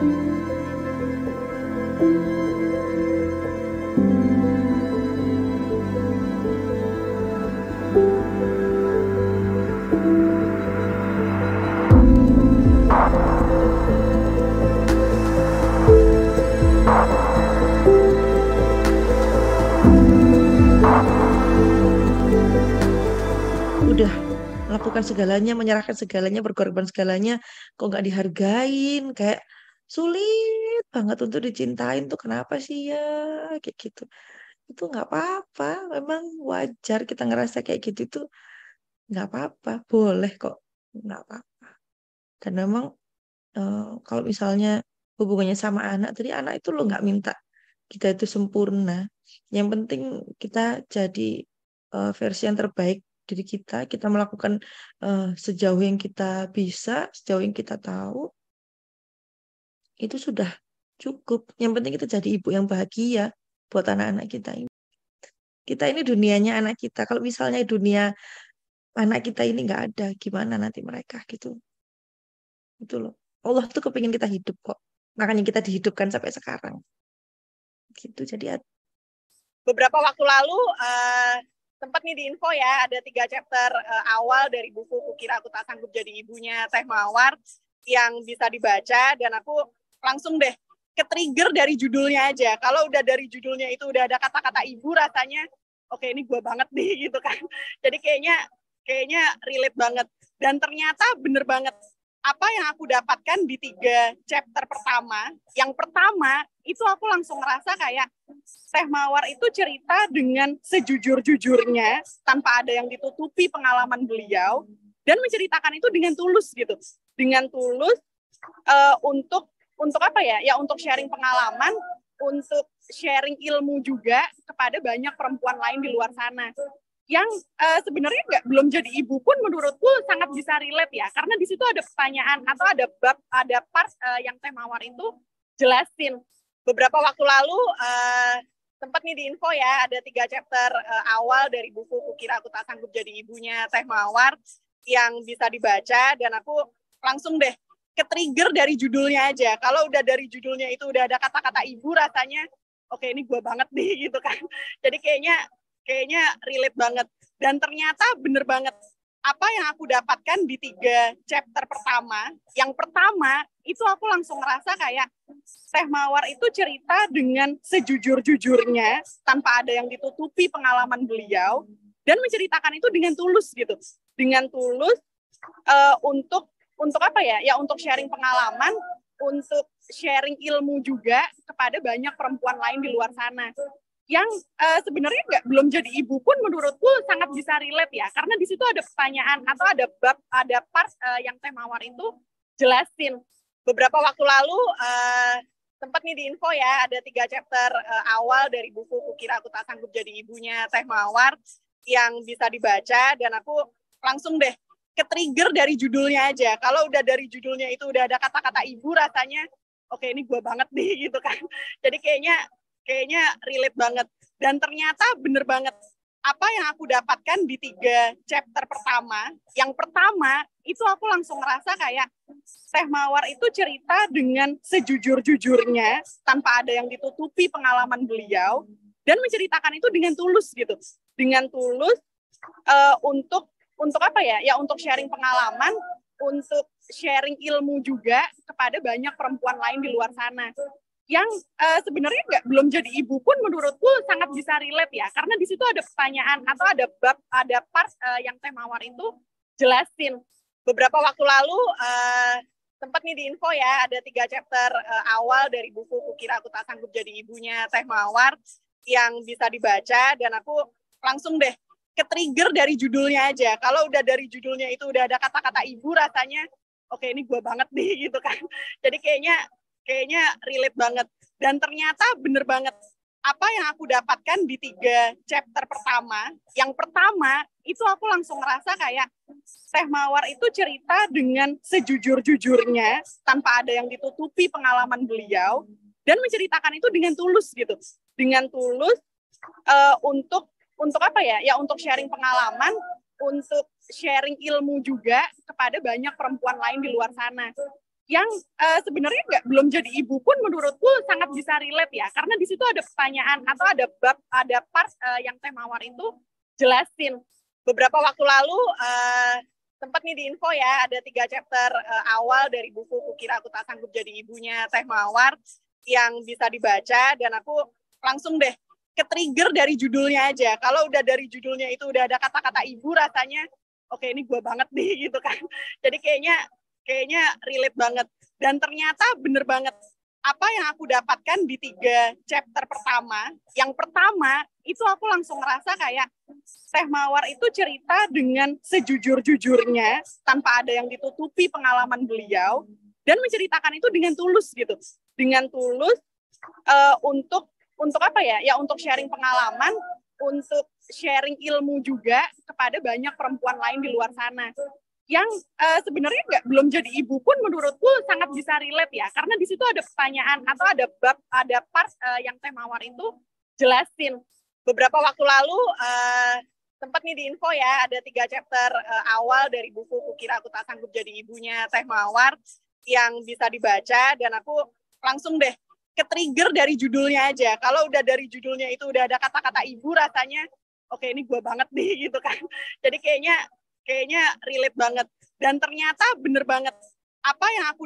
Udah melakukan segalanya, menyerahkan segalanya, berkorban segalanya, kok nggak dihargain, kayak sulit banget untuk dicintain tuh kenapa sih ya, kayak gitu. Itu nggak apa-apa, memang wajar kita ngerasa kayak gitu tuh nggak apa-apa, boleh kok, nggak apa-apa. Dan memang kalau misalnya hubungannya sama anak, tadi anak itu lo nggak minta kita itu sempurna. Yang penting kita jadi versi yang terbaik diri kita. Kita melakukan sejauh yang kita bisa, sejauh yang kita tahu, itu sudah cukup. Yang penting kita jadi ibu yang bahagia buat anak-anak kita ini. Kita ini dunianya anak kita. Kalau misalnya dunia anak kita ini nggak ada, gimana nanti mereka gitu. Itu loh. Allah tuh kepingin kita hidup kok. Makanya kita dihidupkan sampai sekarang. Gitu. Jadi Beberapa waktu lalu sempat nih di info ya, ada 3 chapter awal dari buku Kukira Aku Tak Sanggup Jadi Ibunya Teh Mawar yang bisa dibaca, dan aku langsung deh ke-trigger dari judulnya aja. Kalau udah dari judulnya itu udah ada kata-kata ibu, rasanya oke, ini gue banget nih gitu kan. Jadi kayaknya relate banget. Dan ternyata bener banget apa yang aku dapatkan di 3 chapter pertama. Yang pertama itu aku langsung ngerasa kayak Teh Mawar itu cerita dengan sejujur-jujurnya, tanpa ada yang ditutupi pengalaman beliau, dan menceritakan itu dengan tulus gitu, dengan tulus untuk apa ya? Ya untuk sharing pengalaman, untuk sharing ilmu juga kepada banyak perempuan lain di luar sana yang sebenarnya belum jadi ibu pun menurutku sangat bisa relate ya, karena di situ ada pertanyaan atau ada bab, ada part yang Teh Mawar itu jelasin. Beberapa waktu lalu sempat nih di info ya, ada 3 chapter awal dari buku Kukira Aku Tak Sanggup Jadi Ibunya Teh Mawar yang bisa dibaca, dan aku langsung deh ke-trigger dari judulnya aja. Kalau udah dari judulnya itu udah ada kata-kata ibu, rasanya oke, ini gue banget nih gitu kan. Jadi kayaknya relate banget. Dan ternyata bener banget apa yang aku dapatkan di 3 chapter pertama. Yang pertama itu aku langsung ngerasa kayak Teh Mawar itu cerita dengan sejujur-jujurnya, tanpa ada yang ditutupi pengalaman beliau, dan menceritakan itu dengan tulus gitu, dengan tulus untuk apa ya? Ya untuk sharing pengalaman, untuk sharing ilmu juga kepada banyak perempuan lain di luar sana yang sebenarnya belum jadi ibu pun menurutku sangat bisa relate ya, karena di situ ada pertanyaan atau ada bab, ada part yang Teh Mawar itu jelasin. Beberapa waktu lalu sempat nih di info ya, ada 3 chapter awal dari buku Kukira Aku Tak Sanggup Jadi Ibunya Teh Mawar yang bisa dibaca, dan aku langsung deh ke-trigger dari judulnya aja. Kalau udah dari judulnya itu udah ada kata-kata ibu, rasanya oke, ini gue banget nih gitu kan. Jadi kayaknya relate banget. Dan ternyata bener banget apa yang aku dapatkan di 3 chapter pertama. Yang pertama itu aku langsung ngerasa kayak Teh Mawar itu cerita dengan sejujur-jujurnya, tanpa ada yang ditutupi pengalaman beliau, dan menceritakan itu dengan tulus gitu, dengan tulus untuk apa ya? Ya untuk sharing pengalaman, untuk sharing ilmu juga kepada banyak perempuan lain di luar sana yang sebenarnya belum jadi ibu pun menurutku sangat bisa relate ya, karena di situ ada pertanyaan atau ada bab, ada part yang Teh Mawar itu jelasin. Beberapa waktu lalu sempat nih di info ya, ada 3 chapter awal dari buku Kukira Aku Tak Sanggup Jadi Ibunya Teh Mawar yang bisa dibaca, dan aku langsung deh ke-trigger dari judulnya aja. Kalau udah dari judulnya itu udah ada kata-kata ibu, rasanya oke, ini gue banget nih gitu kan. Jadi kayaknya relate banget. Dan ternyata bener banget apa yang aku dapatkan di 3 chapter pertama. Yang pertama itu aku langsung ngerasa kayak Teh Mawar itu cerita dengan sejujur-jujurnya, tanpa ada yang ditutupi pengalaman beliau, dan menceritakan itu dengan tulus gitu, dengan tulus untuk apa ya? Ya untuk sharing pengalaman, untuk sharing ilmu juga kepada banyak perempuan lain di luar sana yang sebenarnya belum jadi ibu pun menurutku sangat bisa relate ya, karena di situ ada pertanyaan atau ada bab, ada part yang Teh Mawar itu jelasin. Beberapa waktu lalu sempat nih di info ya, ada 3 chapter awal dari buku Kukira Aku Tak Sanggup Jadi Ibunya Teh Mawar yang bisa dibaca, dan aku langsung deh ke-trigger dari judulnya aja. Kalau udah dari judulnya itu udah ada kata-kata ibu, rasanya oke, ini gue banget nih gitu kan. Jadi kayaknya relate banget, dan ternyata bener banget apa yang aku dapatkan di 3 chapter pertama. Yang pertama itu aku langsung ngerasa kayak Teh Mawar itu cerita dengan sejujur-jujurnya tanpa ada yang ditutupi pengalaman beliau, dan menceritakan itu dengan tulus gitu, dengan tulus untuk apa ya, untuk sharing pengalaman, untuk sharing ilmu juga kepada banyak perempuan lain di luar sana yang sebenarnya belum jadi ibu pun menurutku sangat bisa relate ya, karena di situ ada pertanyaan atau ada bab, ada part yang Teh Mawar itu jelasin. Beberapa waktu lalu sempat nih di info ya, ada 3 chapter awal dari buku Kukira Aku Tak Sanggup Jadi Ibunya Teh Mawar yang bisa dibaca, dan aku langsung deh ke-trigger dari judulnya aja. Kalau udah dari judulnya itu udah ada kata-kata ibu, rasanya oke, ini gue banget nih gitu kan. Jadi kayaknya relate banget, dan ternyata bener banget apa yang aku